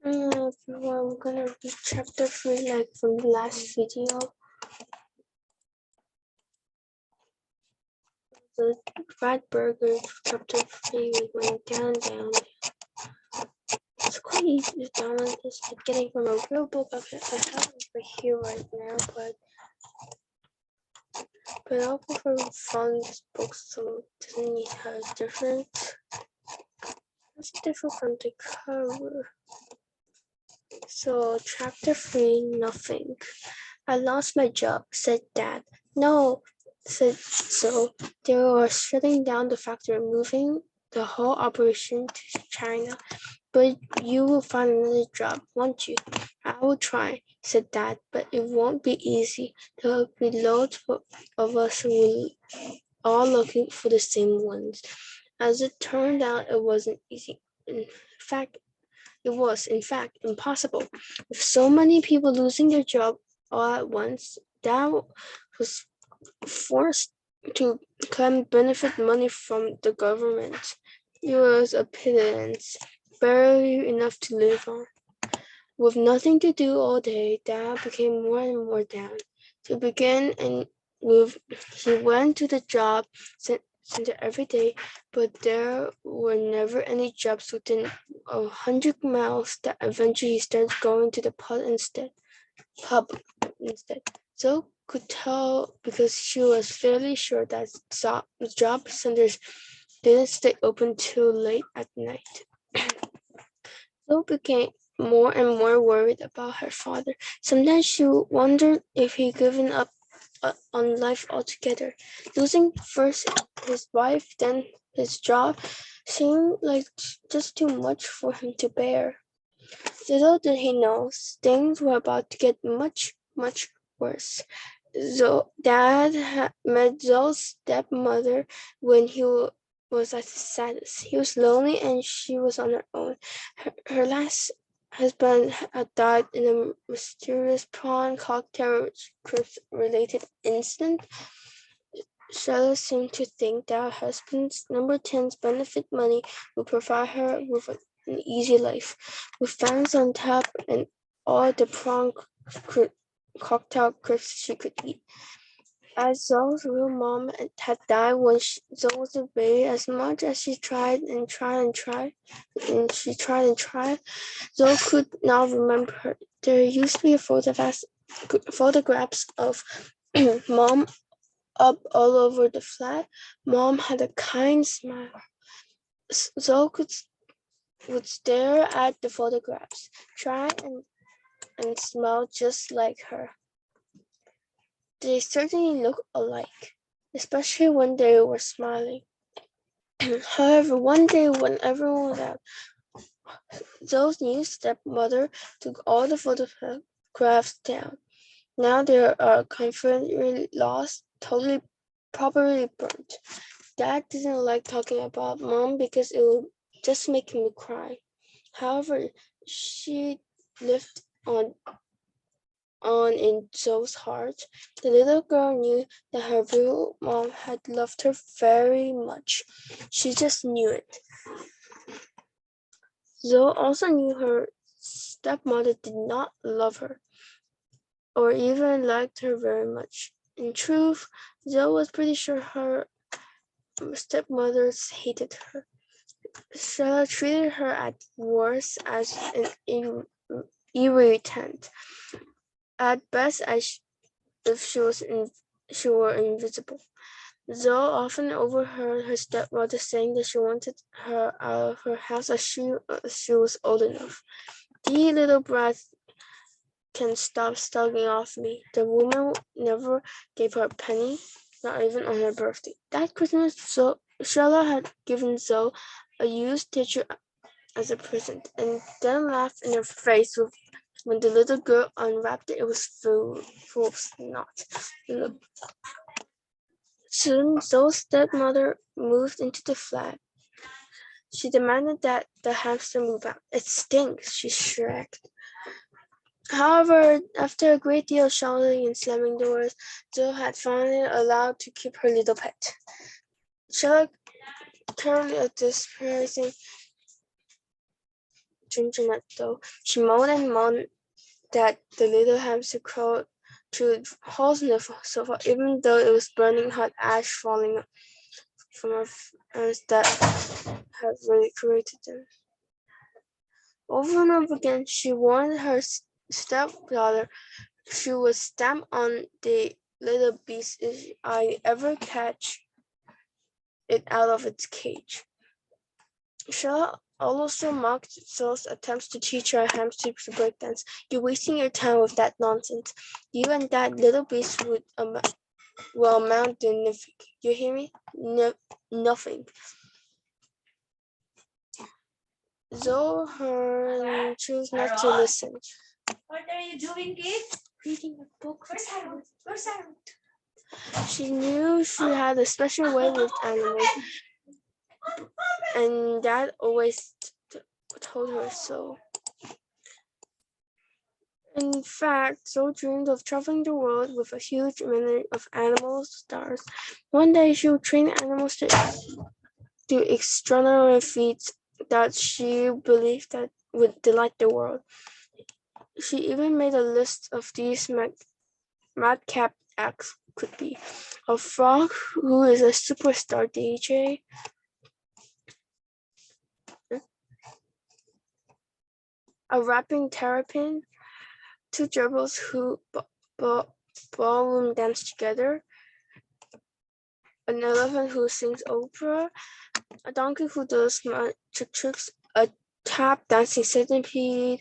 Everyone, I'm gonna read chapter 3 like from the last video. The Rat Burger chapter 3 went down. It's quite easy to download this, but getting from a real book. Okay, I have it over here right now, but I'll prefer found this book so it doesn't have different. It's different from the cover. So chapter 3, nothing. I lost my job, said Dad. No, said so. They were shutting down the factory, moving the whole operation to China. But you will find another job, won't you? I will try, said Dad, but it won't be easy. There will be loads of us who will all looking for the same ones. As it turned out, it wasn't easy. In fact, it was, in fact, impossible. With so many people losing their job all at once, Dad was forced to claim benefit money from the government. It was a pittance, barely enough to live on. With nothing to do all day, Dad became more and more down. To begin and move, he went to the job center every day, but there were never any jobs within 100 miles. That eventually he started going to the pub instead. So could tell because she was fairly sure that job centers didn't stay open till late at night. So became more and more worried about her father. Sometimes she wondered if he'd given up on life altogether. Losing first his wife, then his job, seemed like just too much for him to bear. Little did he know, things were about to get much, much worse. Dad met Zoe's stepmother when he was at his saddest. He was lonely and she was on her own. Her last husband had died in a mysterious prawn cocktail related incident. Sheila seemed to think that her husband's number 10's benefit money would provide her with an easy life, with fans on tap and all the prawn cocktail crisps she could eat. As Zoe's real mom had died when Zoe was a baby, as much as she tried, Zoe could not remember her. There used to be photographs of Mom up all over the flat. Mom had a kind smile. Zoe would stare at the photographs, try and smile just like her. They certainly looked alike, especially when they were smiling. However, one day when everyone was out, Zoe's new stepmother took all the photographs down. Now they are confidently lost, totally, probably burnt. Dad didn't like talking about Mom because it would just make him cry. However, she lived on in Zoe's heart. The little girl knew that her real mom had loved her very much. She just knew it. Zoe also knew her stepmother did not love her or even liked her very much. In truth, Zoe was pretty sure her stepmothers hated her. Stella treated her at worst as an irritant, at best as if she were invisible. Zoe often overheard her stepmother saying that she wanted her out of her house as she was old enough. "The little brat can stop slugging off me." The woman never gave her a penny, not even on her birthday. That Christmas, Sheila had given Zoe a used teacher as a present, and then laughed in her face when the little girl unwrapped it. It was full of snot. Soon, Zoe's stepmother moved into the flat. She demanded that the hamster move out. "It stinks," she shrieked. However, after a great deal of shouting and slamming doors, Zoe had finally allowed to keep her little pet. Sheila, thoroughly despising gingerbread though. She moaned and moaned that the little hamster crawled through holes in the sofa, even though it was burning hot ash falling from her hands that had really created them. Over and over again, she warned her stepdaughter she would stamp on the little beast if I ever catch it out of its cage. Charlotte also mocked Zoe's attempts to teach her hamster to break dance. You're wasting your time with that nonsense. You and that little beast will amount to nothing. You hear me? Nothing. Zoe chose not to listen. What are you doing, kid? Reading a book. Where's Harold? Where's Harold? She knew she had a special way with animals, and Dad always told her so. In fact, Zoe dreamed of traveling the world with a huge many of animals, stars. One day she would train animals to do extraordinary feats that she believed that would delight the world. She even made a list of these madcap acts could be a frog who is a superstar DJ, a rapping terrapin, two gerbils who ballroom dance together, an elephant who sings opera, a donkey who does magic tricks, a tap dancing centipede,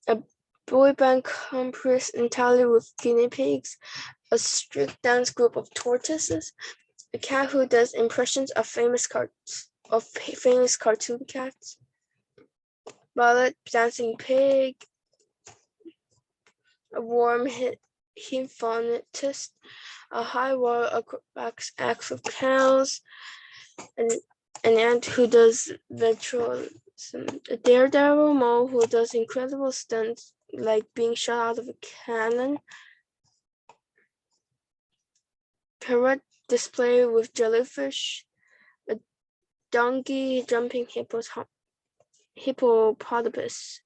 a boy band composed entirely with guinea pigs, a street dance group of tortoises, a cat who does impressions of famous cartoon cats, ballet dancing pig, a warm hypnotist, a high wall acts of cows, an ant who does ventriloquism, a daredevil mole who does incredible stunts like being shot out of a cannon, parrot display with jellyfish, a donkey jumping hippopotamus.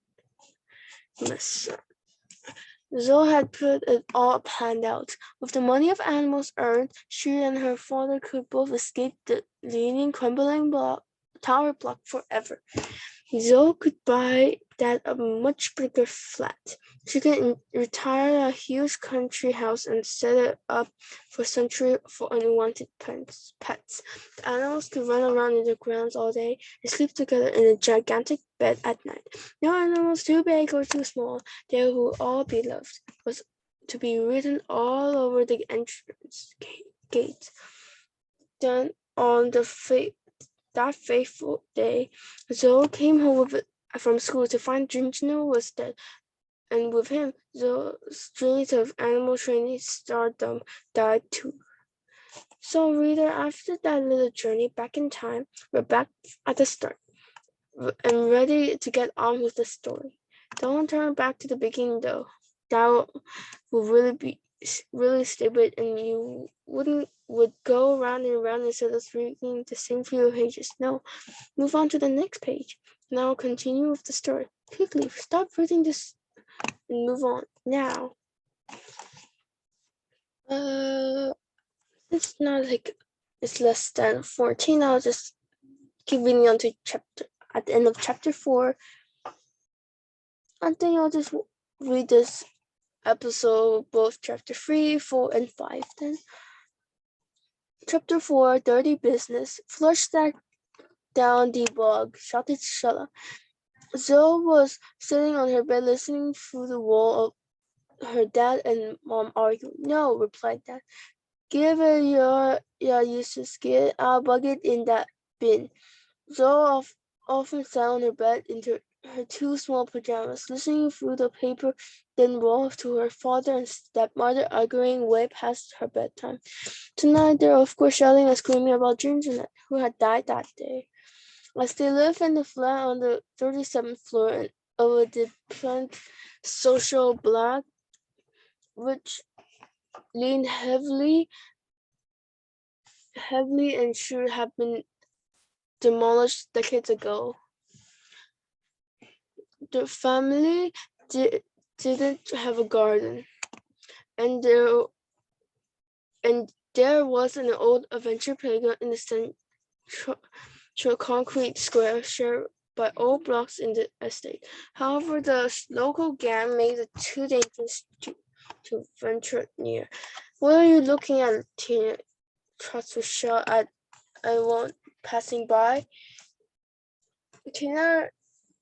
Zoe had put it all planned out. With the money of animals earned, she and her father could both escape the leaning, crumbling tower block forever. Zoe could buy Dad a much bigger flat. She could retire a huge country house and set it up for sanctuary for unwanted pets. The animals could run around in the grounds all day and sleep together in a gigantic bed at night. No animals too big or too small. They would all be loved. Was to be written all over the entrance gate. Then on that fateful day, Zoe came home from school to find Ginger was dead, and with him, Zoe's dreams of animal training stardom died too. So, reader, after that little journey back in time, we're back at the start and ready to get on with the story. Don't turn back to the beginning, though. That would really stupid, and you would go around and around instead of reading the same few pages. No, move on to the next page. Now continue with the story. Quickly, stop reading this and move on now. It's not like it's less than 14. I'll just keep reading on to at the end of chapter 4. I think I'll just read this episode, both chapter 3, 4, and 5 then. Chapter 4, Dirty Business. Flush that down, debug, shouted Shella. Zoe was sitting on her bed listening through the wall of her dad and mom arguing. No, replied Dad. Give it your useless kid. I'll bug it in that bin. Zoe often sat on her bed in her two small pajamas, listening through the paper, then rolled to her father and stepmother arguing way past her bedtime. Tonight they were of course shouting and screaming about Gingernet, who had died that day. As they lived in the flat on the 37th floor of a defunct social block, which leaned heavily and should have been demolished decades ago. The family didn't have a garden, and there was an old adventure playground in the central concrete square shared by old blocks in the estate. However, the local gang made it too dangerous to venture near. What are you looking at? Tina tried to shout at anyone passing by. Tina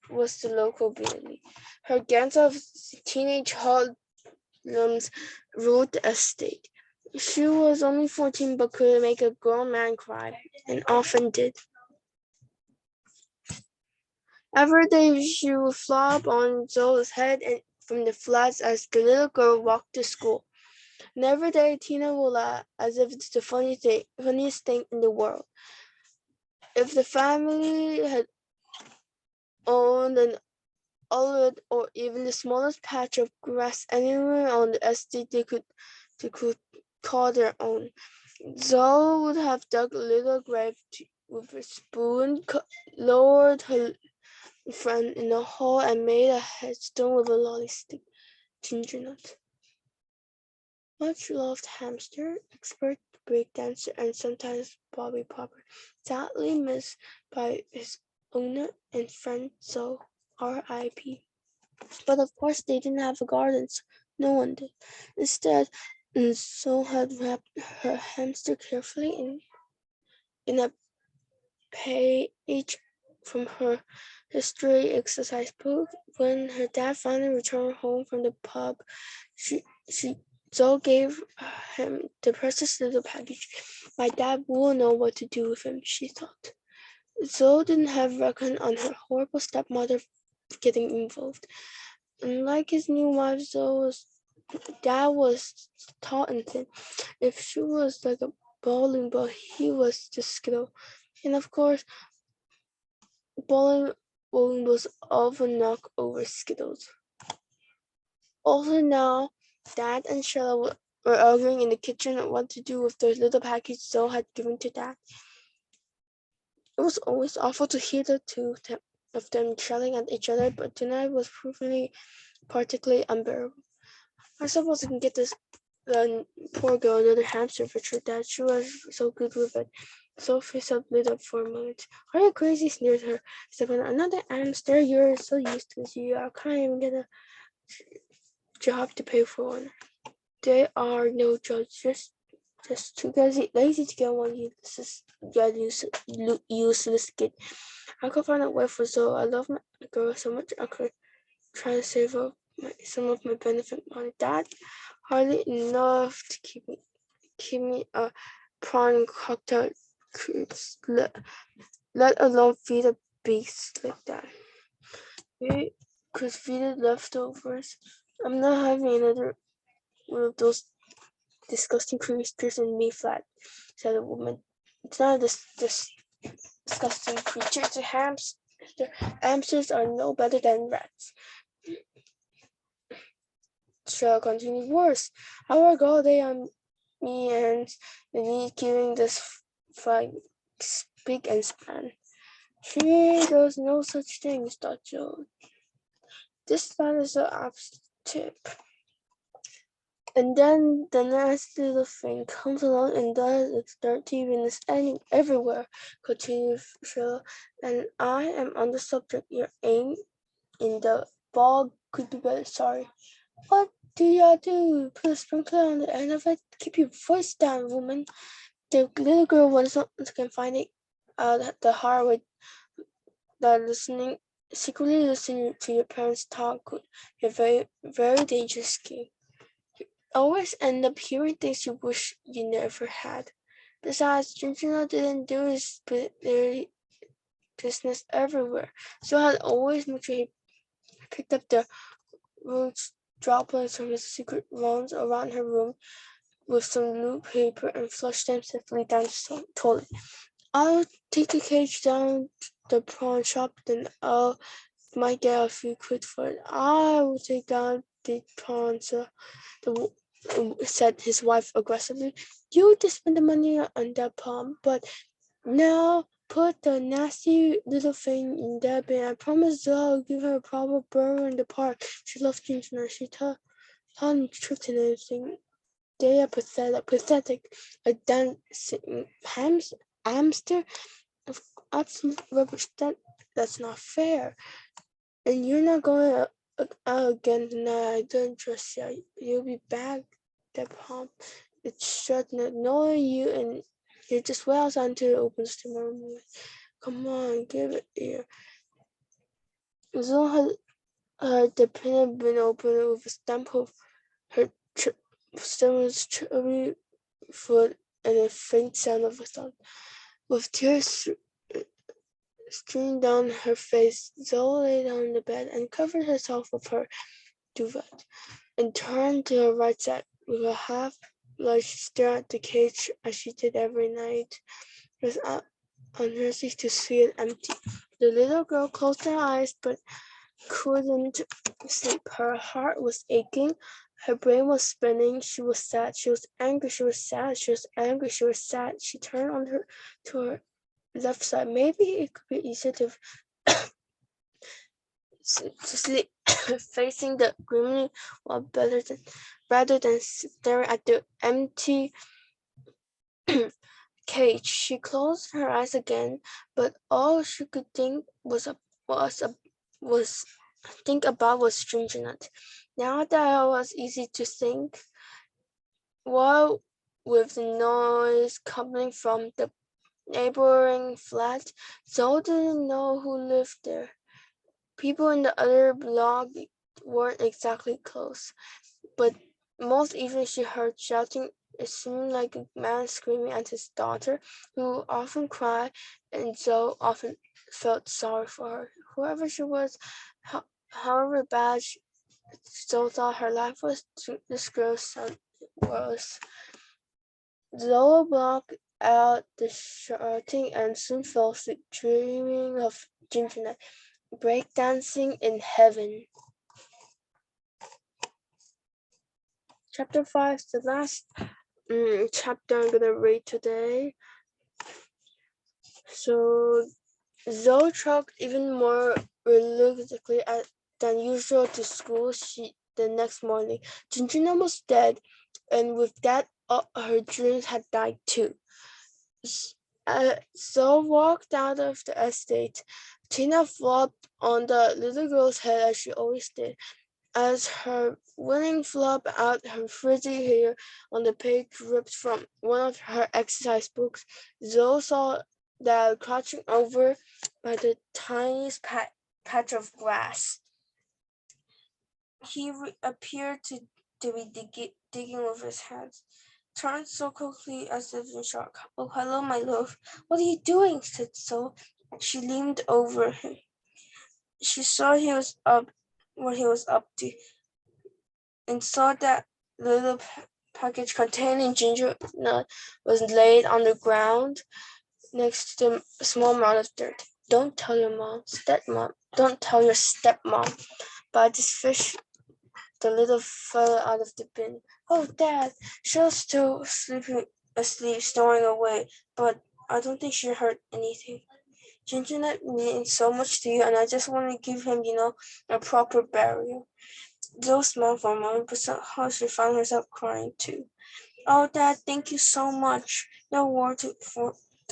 was the local beauty. Her gangs of teenage hoodlums ruled the estate. She was only 14 but could make a grown man cry, and often did. Every day she would flop on Zoe's head and from the flats as the little girl walked to school. And every day Tina would laugh as if it's the funniest thing in the world. If the family had owned an olive or even the smallest patch of grass anywhere on the estate they could call their own, Zoe would have dug a little grave with a spoon, lowered her friend in the hole, and made a headstone with a lolly stick, ginger nut. Much loved hamster, expert breakdancer, and sometimes Bobby Popper, sadly missed by his owner and friend Zoe, R.I.P. But of course they didn't have gardens. No one did. Instead, Zoe had wrapped her hamster carefully in a page from her history exercise book. When her dad finally returned home from the pub, she Zoe gave him the precious little package. My dad will know what to do with him, she thought. Zoe didn't have reckoned on her horrible stepmother getting involved. Unlike his new wife, Zoe's dad was tall and thin. If she was like a bowling ball, he was just Skittle. And of course, bowling was often knocked over Skittles. Also now, Dad and Sheila were arguing in the kitchen on what to do with the little package Zoe had given to Dad. It was always awful to hear the two of them shouting at each other, but tonight was proving particularly unbearable. I suppose I can get this poor girl another hamster for sure, Dad. She was so good with it. Sophie's face lit up for a moment. Are you crazy? Sneered her stepmother. Another hamster? You're so used to this. You can't even get a job to pay for one. They are no judges. Just too lazy to get one useless kid. I could find a way for Zoe. I love my girl so much I could try to save up some of my benefit money. That hardly enough to keep me a prawn cocktail cruise, let alone feed a beast like that. We could feed it leftovers. I'm not having another one of those disgusting creatures in me flat, said the woman. It's not this disgusting creature, it's a hamster. Hamsters are no better than rats. Shall continue worse. Our God, they on me and the need killing this fight speak and span. She does no such things, thought Joe. This plan is the opposite tip. And then the nasty little thing comes along and does its dirty business everywhere, continued Sheila. And I am on the subject. Your aim in the ball could be better. Sorry. What do y'all do? Put a sprinkler on the end of it? Keep your voice down, woman. The little girl once again finding out the hard way that secretly listening to your parents talk could be a very, very dangerous game. Always end up hearing things you wish you never had. Besides, Ginger didn't do his business everywhere, so had always made sure he picked up the roots droplets from his secret runs around her room with some blue paper and flushed them safely down the toilet. I'll take the cage down the pawn shop, then might get a few quid for it. I will take down the pawn shop. Said his wife aggressively. You just spend the money on that palm, but now put the nasty little thing in that bin. I promised Zoe I'll give her a proper burial in the park. She loves ginger. She taught me tricks and everything. They are pathetic. A dancing hamster of absolute rubbish. That's not fair. And you're not going out again tonight. I don't trust you. You'll be back. That pump. It's shut knowing you, and you just wait outside until it opens tomorrow morning. Come on, give it here. Zoe had the pin been open with a stamp of her stomach's chubby foot and a faint sound of a thump. With tears streaming down her face, Zoe lay down in the bed and covered herself with her duvet, and turned to her right side with a half-blush stare at the cage as she did every night. It was unhealthy to see it empty. The little girl closed her eyes but couldn't sleep. Her heart was aching. Her brain was spinning. She was sad. She was angry. She was sad. She was angry. She was sad. She turned to her left side. Maybe it could be easier to sleep facing the grimly wall rather than staring at the empty cage. She closed her eyes again, but all she could think was think about was Ginger Nut. Now that it was easy to think, what with the noise coming from the neighboring flat, Zoe didn't know who lived there. People in the other block weren't exactly close, but most evenings she heard shouting. It seemed like a man screaming at his daughter, who often cried, and Zoe often felt sorry for her. Whoever she was, however bad Zoe thought her life was, this girl's son was. Zoe blocked out the shouting and soon fell asleep, dreaming of Ginger breakdancing in heaven. Chapter 5, the last chapter I'm gonna read today. So Zoe trucked even more reluctantly than usual to school the next morning. Ginger was dead, and with that, her dreams had died too. Zoe walked out of the estate. Tina flopped on the little girl's head as she always did. As her winning flopped out, her frizzy hair on the page ripped from one of her exercise books, Zoe saw that crouching over by the tiniest patch of grass. He appeared to be digging with his hands, turned so quickly as if in shock. "Oh, hello, my love. What are you doing?" said Zoe. She leaned over him. She saw what he was up to, and saw that little package containing ginger nut was laid on the ground next to a small mound of dirt. "Don't tell your mom, stepmom. Don't tell your stepmom." But I just fished the little fella out of the bin. "Oh, Dad!" She was still asleep, snoring away, but I don't think she heard anything. "Ginger nut means so much to you, and I just want to give him, a proper burial." Zoe smiled for a moment, but somehow she found herself crying too. "Oh, Dad, thank you so much. No word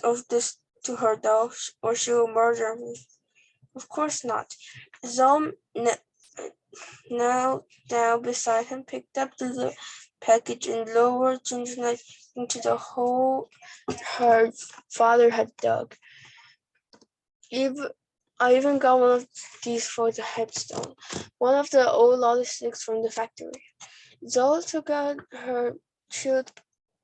of this to her, though, or she will murder me." "Of course not." Zoe knelt down beside him, picked up the package, and lowered Ginger Nut into the hole her father had dug. I even got one of these for the headstone, one of the old lolly sticks from the factory. Zoe took out her chilled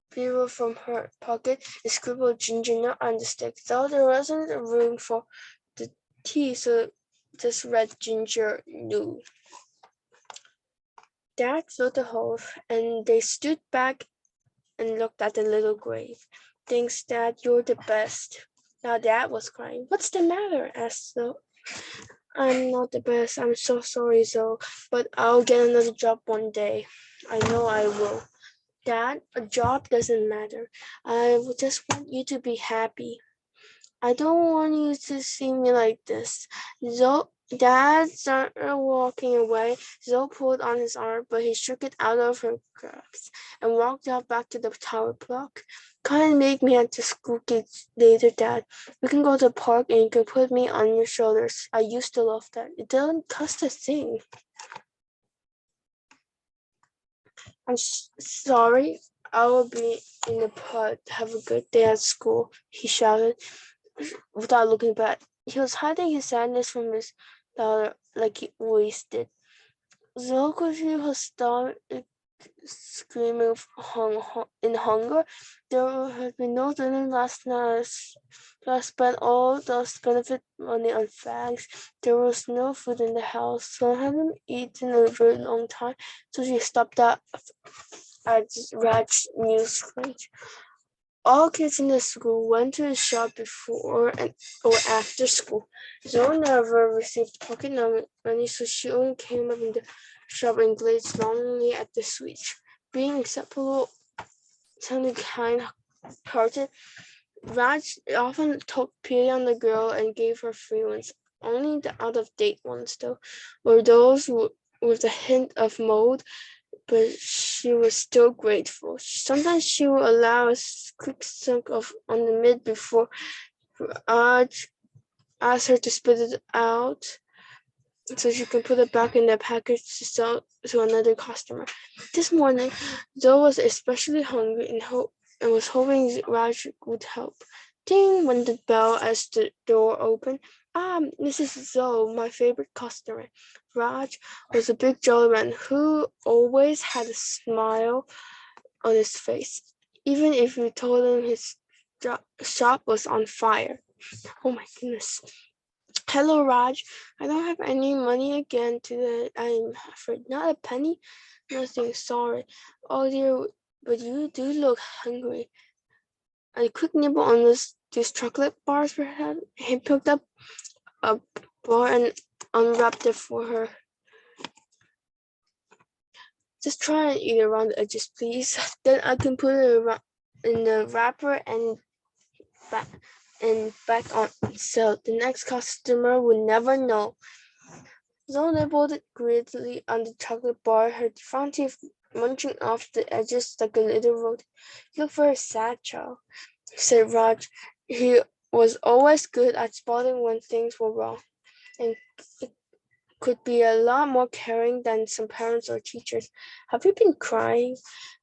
bureau from her pocket and scribbled Ginger Nut on the stick. Though there wasn't room for the T, so just read Ginger Knew. Dad filled the hole, and they stood back and looked at the little grave. "Thanks, Dad, you're the best." Now Dad was crying. "What's the matter?" asked Zoe. "I'm not the best. I'm so sorry, Zoe, but I'll get another job one day. I know I will." "Dad, a job doesn't matter. I just want you to be happy." I don't want you to see me like this. Dad started walking away. Zoe pulled on his arm, but he shook it out of her grasp and walked out back to the tower block. Come and make me at the school gate later, Dad. We can go to the park and you can put me on your shoulders. I used to love that. It doesn't cost a thing. I'm sorry. I will be in the park. Have a good day at school, he shouted without looking back. He was hiding his sadness from his daughter like he always did. Zoe could hear her stomach screaming in hunger. There had been no dinner last night. So I spent all the benefit money on fags. There was no food in the house, so I hadn't eaten in a very long time. So she stopped at Raj's news fridge. All kids in the school went to the shop before and or after school. Zoe never received pocket money, so she only came up in the shop and glanced longingly at the switch. Being acceptable, sounding kind-hearted, Raj often took pity on the girl and gave her free ones. Only the out-of-date ones, though, were those with a hint of mold, but she was still grateful. Sometimes she would allow a quick sunk on the mid before Raj asked her to spit it out so she can put it back in the package to sell to another customer. This morning, Zoe was especially hungry and was hoping Raj would help. Ding went the bell as the door opened. This is Zoe, my favorite customer. Raj was a big jolly man who always had a smile on his face, even if you told him his shop was on fire. Oh my goodness. Hello, Raj. I don't have any money again today. I'm afraid not a penny. Nothing. Sorry. Oh dear, but you do look hungry. A quick nibble on these chocolate bars, perhaps. He picked up a bar and unwrapped it for her. Just try and eat around the edges, please. Then I can put it in the wrapper and back on. So the next customer will never know. Zoe nibbled greedily on the chocolate bar, her front teeth munching off the edges like a little rodent. You look very sad, child, said Raj. He was always good at spotting when things were wrong, and could be a lot more caring than some parents or teachers. Have you been crying?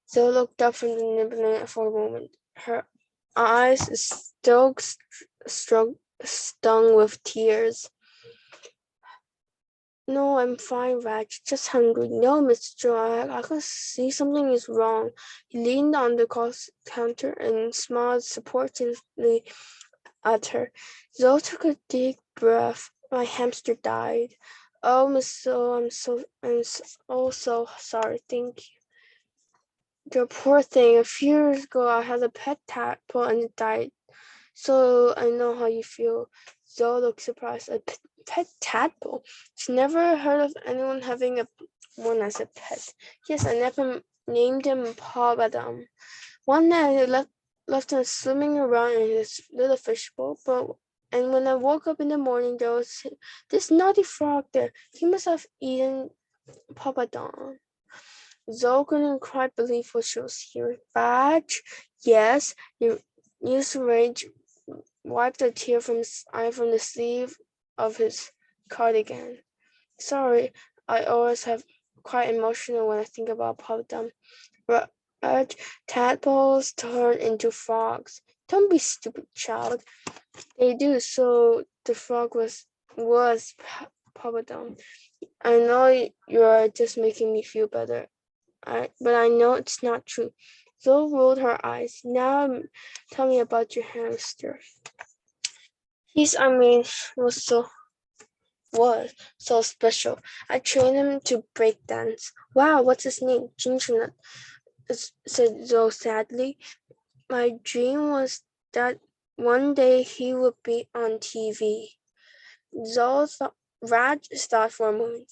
Zoe looked up from the nibbling for a moment. Her eyes still stung with tears. No, I'm fine, Raj. Just hungry. No, Mr. Joe, I can see something is wrong. He leaned on the counter and smiled supportingly at her. Zoe took a deep breath. My hamster died. Oh, Miss Zoe, I'm so sorry. Thank you. The poor thing. A few years ago, I had a pet tadpole and it died. So I know how you feel. Zoe looked surprised. A pet tadpole? She never heard of anyone having one as a pet. Yes, I never named him Paul Badam. One night I left him swimming around in his little fishbowl, and when I woke up in the morning, there was this naughty frog there. He must have eaten Papa Don. Zoe couldn't quite believe what she was hearing. Badge? Yes, he used rage wiped a tear from his eye from the sleeve of his cardigan. Sorry, I always have quite emotional when I think about Papa. But tadpoles turn into frogs. Don't be stupid, child. They do. So the frog was Papa. I know you're just making me feel better. But I know it's not true. Zoe rolled her eyes. Now tell me about your hamster. Was so special. I trained him to break dance. Wow, what's his name? Ginger said Zoe sadly. My dream was that one day he would be on TV. Raj thought for a moment,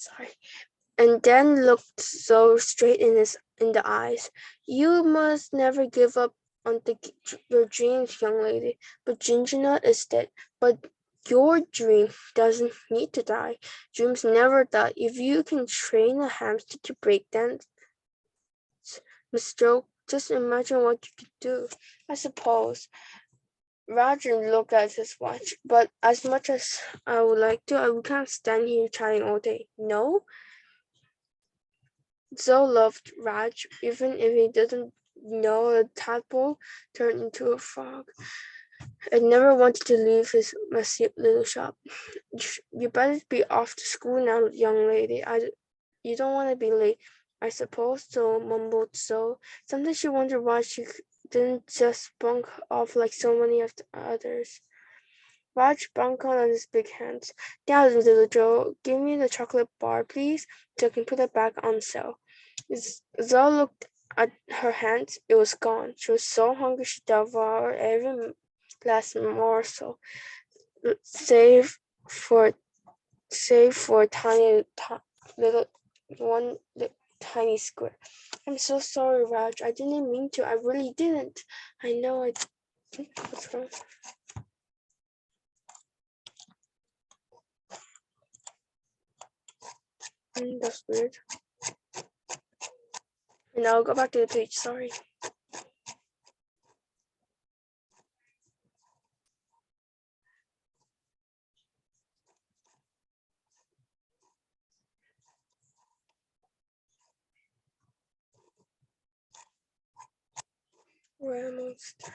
and then looked Zoe straight in the eyes. You must never give up your dreams, young lady. But Ginger Nut is dead. But your dream doesn't need to die. Dreams never die. If you can train a hamster to break dance, Miss Joe, just imagine what you could do. I suppose. Roger looked at his watch. But as much as I would like to, we can't stand here chatting all day. No? Zoe loved Raj, even if he didn't know a tadpole turned into a frog. I never wanted to leave his messy little shop. You better be off to school now, young lady. You don't want to be late, I suppose, so mumbled Zoe. Sometimes she wondered why she didn't just bunk off like so many of the others. Raj bunched on his big hands. Now, little Joe, give me the chocolate bar, please, so I can put it back on sale. Zoe looked at her hands. It was gone. She was so hungry she devoured every last morsel, save for a little one tiny square. I'm so sorry, Raj. I didn't mean to. I really didn't. I know I. What's wrong? That's weird. And I'll go back to the page. Sorry. We're almost.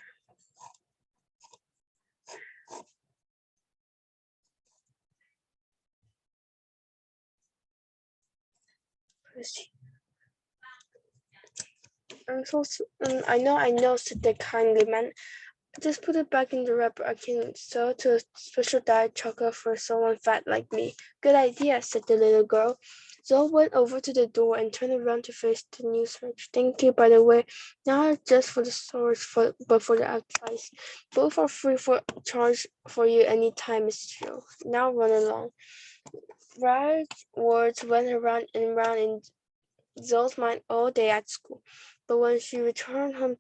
I know, said the kindly man. Just put it back in the wrapper. I can sell to a special diet chocolate for someone fat like me. Good idea, said the little girl. Zoe went over to the door and turned around to face the newsman. Thank you, by the way. Not just for the stores, but for the advice. Both are free for charge for you anytime, Mr. Joe. Now run along. Right words went around and round in Zoe's mind all day at school. But when she returned home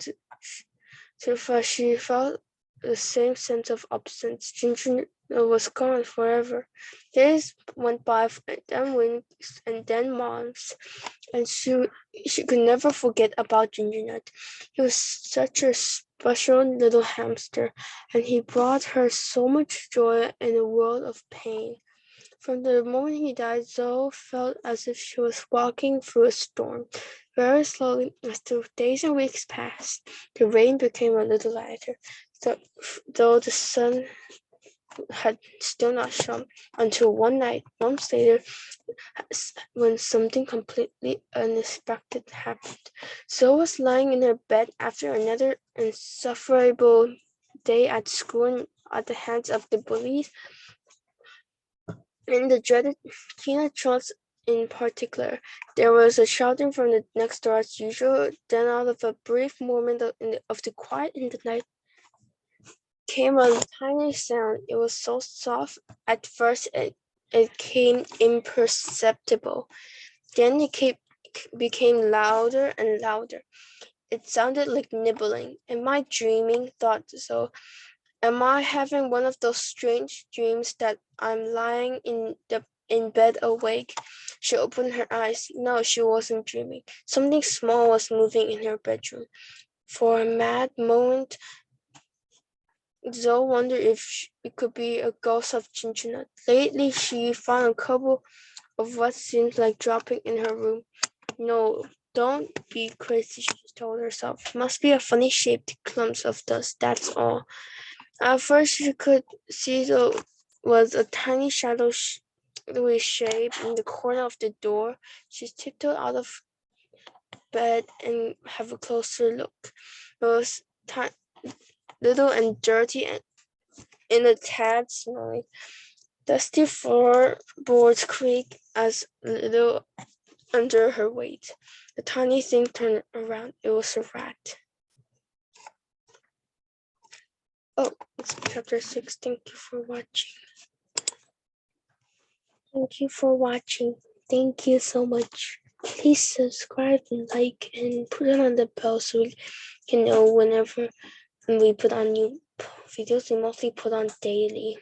she felt the same sense of absence. Ginger was gone forever. Days went by, and then weeks, and then months, and she could never forget about Ginger Nut. He was such a special little hamster, and he brought her so much joy in a world of pain. From the moment he died, Zoe felt as if she was walking through a storm. Very slowly, as the days and weeks passed, the rain became a little lighter, though the sun had still not shone until one night, months later, when something completely unexpected happened. Zoe was lying in her bed after another insufferable day at school at the hands of the bullies and the dreaded teenagers in particular. There was a shouting from the next door as usual. Then, out of a brief moment of the quiet in the night, came a tiny sound. It was so soft at first it came imperceptible. Then became louder and louder. It sounded like nibbling. Am I dreaming? Thought so. Am I having one of those strange dreams that I'm lying in bed awake? She opened her eyes. No, she wasn't dreaming. Something small was moving in her bedroom. For a mad moment, Zoe wondered if it could be a ghost of Ginger Nut. Lately, she found a couple of what seemed like dropping in her room. No, don't be crazy, she told herself. Must be a funny shaped clumps of dust, that's all. At first, she could see there was a tiny shadowy shape in the corner of the door. She tiptoed out of bed and have a closer look. It was little and dirty and in a tad smelly. Dusty floorboards creaked as little under her weight. The tiny thing turned around. It was a rat. Oh, it's chapter 6. Thank you for watching. Thank you for watching. Thank you so much. Please subscribe and like and put it on the bell so we can know whenever we put on new videos. We mostly put on daily.